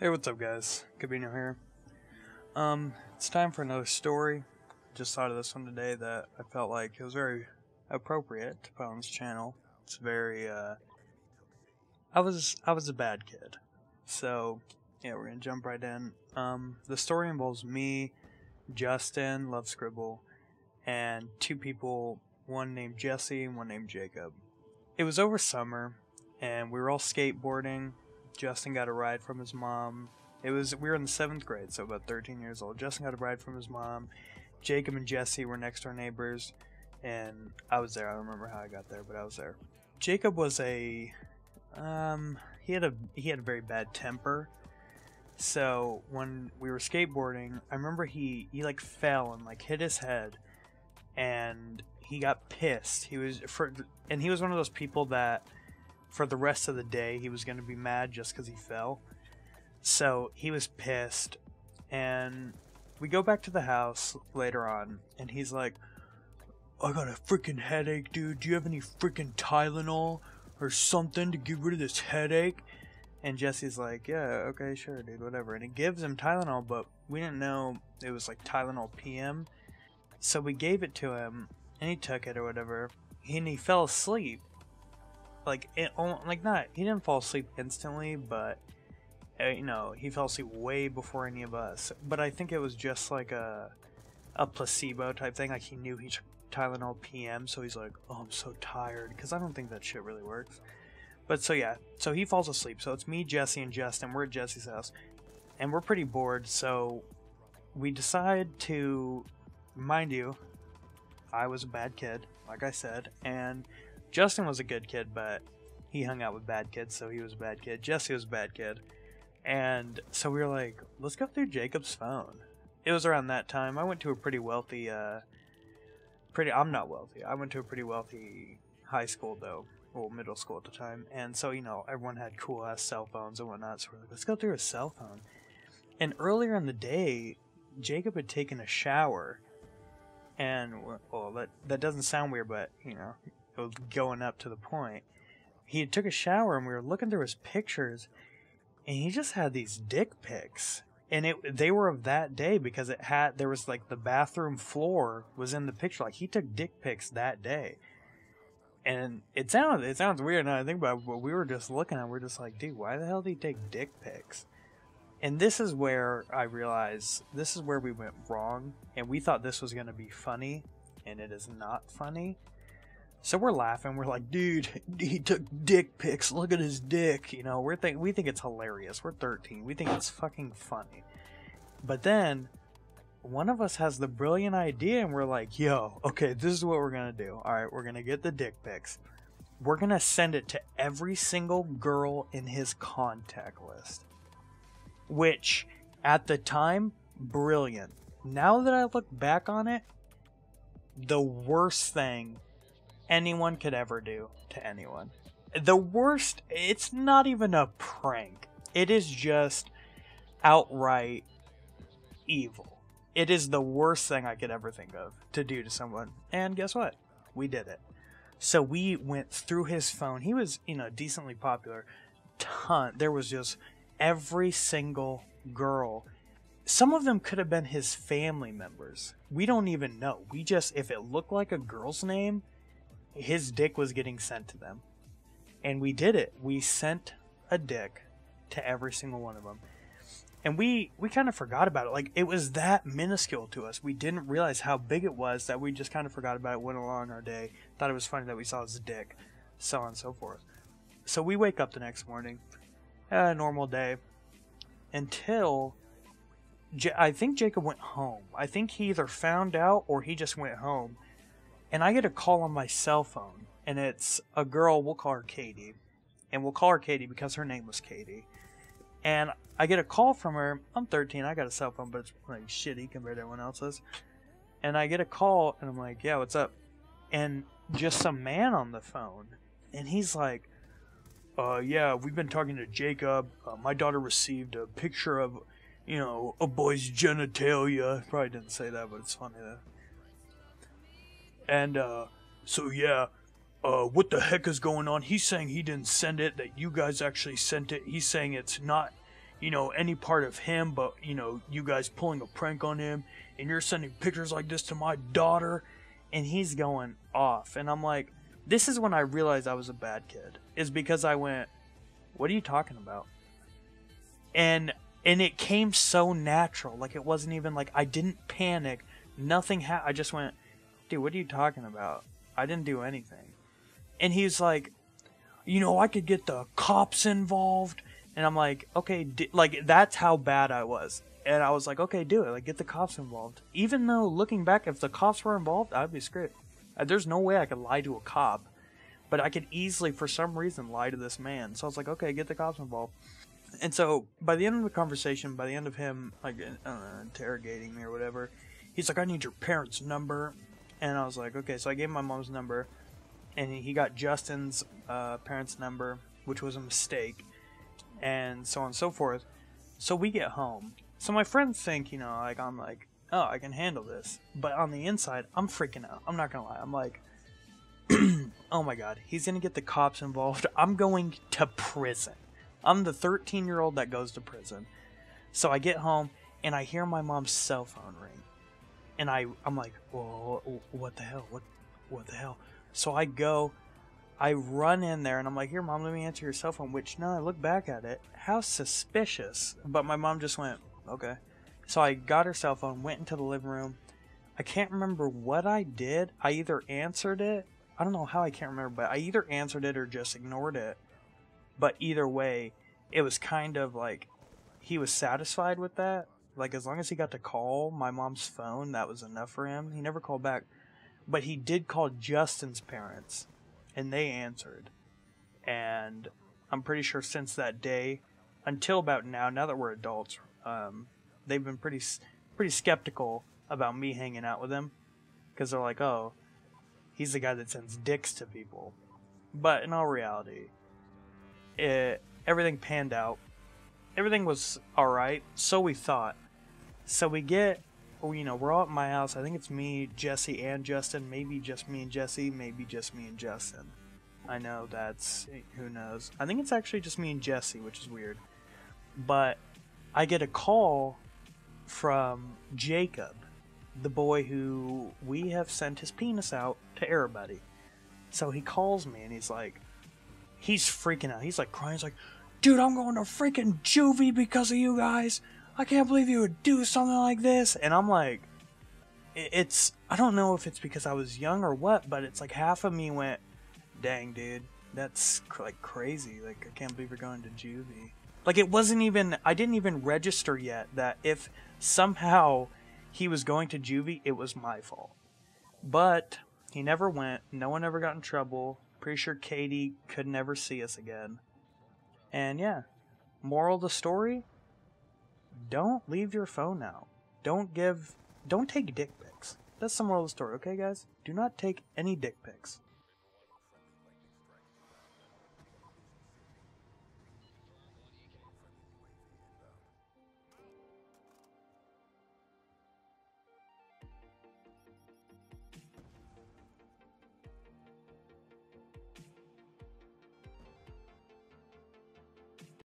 Hey, what's up, guys? Kebino here. It's time for another story. Just thought of this one today that I felt like it was very appropriate to put on this channel. It's very, I was a bad kid. So, yeah, we're gonna jump right in. The story involves me, Justin, Love Scribble, and two people, one named Jesse and one named Jacob. It was over summer, and we were all skateboarding. Justin got a ride from his mom. We were in the 7th grade, so about 13 years old. Justin got a ride from his mom. Jacob and Jesse were next door neighbors, and I was there. I don't remember how I got there, but I was there. Jacob was he had a very bad temper. So when we were skateboarding, I remember he like fell and like hit his head, and he got pissed. He was one of those people that for the rest of the day he was going to be mad just because he fell. So he was pissed, and we go back to the house later on, and he's like, I got a freaking headache, dude. Do you have any freaking Tylenol or something to get rid of this headache? And Jesse's like, yeah, okay, sure, dude, whatever. And he gives him Tylenol, but we didn't know it was like Tylenol PM. So we gave it to him, and he took it or whatever, and he fell asleep. He didn't fall asleep instantly, but he fell asleep way before any of us. But I think it was just like a placebo type thing. Like he knew he took Tylenol PM, so he's like, oh, I'm so tired, because I don't think that shit really works. But so yeah, so he falls asleep. So it's me, Jesse, and Justin. We're at Jesse's house, and we're pretty bored. So we decide to, mind you, I was a bad kid, like I said, and Justin was a good kid, but he hung out with bad kids, so he was a bad kid. Jesse was a bad kid. And so we were like, let's go through Jacob's phone. It was around that time. I went to a pretty wealthy, I'm not wealthy. I went to a pretty wealthy high school, though. Well, middle school at the time. And so, everyone had cool-ass cell phones and whatnot. So we're like, let's go through his cell phone. And earlier in the day, Jacob had taken a shower. And, well, that doesn't sound weird, but, it was going up to the point. He took a shower, and we were looking through his pictures, and he just had these dick pics. And they were of that day because there was like the bathroom floor was in the picture. Like he took dick pics that day. And it sounds weird now I think about it, but we were just looking at it, we're just like, dude, why the hell did he take dick pics? And this is where I realized this is where we went wrong, and we thought this was going to be funny, and it is not funny. So we're laughing. We're like, dude, he took dick pics. Look at his dick. We think it's hilarious. We're 13. We think it's fucking funny. But then one of us has the brilliant idea, and we're like, yo, okay, this is what we're going to do. All right, we're going to get the dick pics. We're going to send it to every single girl in his contact list. Which, at the time, brilliant. Now that I look back on it, the worst thing anyone could ever do to anyone. The worst, it's not even a prank. It is just outright evil. It is the worst thing I could ever think of to do to someone. And guess what? We did it. So we went through his phone. He was, decently popular. There was just every single girl. Some of them could have been his family members. We don't even know. If it looked like a girl's name, his dick was getting sent to them. And we did it. We sent a dick to every single one of them. And we kind of forgot about it. Like, it was that minuscule to us. We didn't realize how big it was that we just kind of forgot about it, went along our day, thought it was funny that we saw his dick, so on and so forth. So we wake up the next morning, a normal day, until I think Jacob went home. I think he either found out or he just went home. And I get a call on my cell phone, and it's a girl, we'll call her Katie. And we'll call her Katie because her name was Katie. And I get a call from her. I'm 13, I got a cell phone, but it's like shitty compared to everyone else's. And I get a call, and I'm like, yeah, what's up? And just some man on the phone. And he's like, yeah, we've been talking to Jacob. My daughter received a picture of, a boy's genitalia. Probably didn't say that, but it's funny though. And, so yeah, what the heck is going on? He's saying he didn't send it, that you guys actually sent it. He's saying it's not any part of him, but, you guys pulling a prank on him, and you're sending pictures like this to my daughter, and he's going off. And I'm like, this is when I realized I was a bad kid, is because I went, what are you talking about? And it came so natural. Like, it wasn't even like, I didn't panic. Nothing I just went, dude, what are you talking about? I didn't do anything. And he's like, I could get the cops involved. And I'm like, okay, like, that's how bad I was. And I was like, okay, do it. Like, get the cops involved. Even though, looking back, if the cops were involved, I'd be screwed. There's no way I could lie to a cop. But I could easily, for some reason, lie to this man. So I was like, okay, get the cops involved. And so, by the end of the conversation, by the end of him, like, interrogating me or whatever, he's like, I need your parents' number. And I was like, okay. So I gave him my mom's number. And he got Justin's parents' number, which was a mistake. And so on and so forth. So we get home. So my friends think, I'm like, oh, I can handle this. But on the inside, I'm freaking out. I'm not going to lie. I'm like, oh my God, he's going to get the cops involved. I'm going to prison. I'm the 13-year-old that goes to prison. So I get home, and I hear my mom's cell phone ring. And I'm like, whoa, what the hell? What the hell? So I run in there, and I'm like, here, Mom, let me answer your cell phone. Which, now I look back at it, how suspicious. But my mom just went, okay. So I got her cell phone, went into the living room. I can't remember what I did. I either answered it. I don't know how, I can't remember, but I either answered it or just ignored it. But either way, it was kind of like he was satisfied with that. Like, as long as he got to call my mom's phone, that was enough for him. He never called back. But he did call Justin's parents, and they answered. And I'm pretty sure since that day, until about now that we're adults, they've been pretty skeptical about me hanging out with him. Because they're like, oh, he's the guy that sends dicks to people. But in all reality, everything panned out. Everything was alright, so we thought. So we're all at my house. I think it's me, Jesse, and Justin. Maybe just me and Jesse. Maybe just me and Justin. I know who knows. I think it's actually just me and Jesse, which is weird. But I get a call from Jacob, the boy who we have sent his penis out to everybody. So he calls me, and he's freaking out. He's like crying. He's like, dude, I'm going to freaking juvie because of you guys. I can't believe you would do something like this. And I'm like, I don't know if it's because I was young or what, but it's like half of me went, dang, dude, that's like crazy. Like, I can't believe you're going to juvie. Like, I didn't even register yet that if somehow he was going to juvie, it was my fault. But he never went. No one ever got in trouble. Pretty sure Katie could never see us again. And yeah, moral of the story, don't leave your phone out. Don't take dick pics. That's the moral of the story, okay, guys? Do not take any dick pics.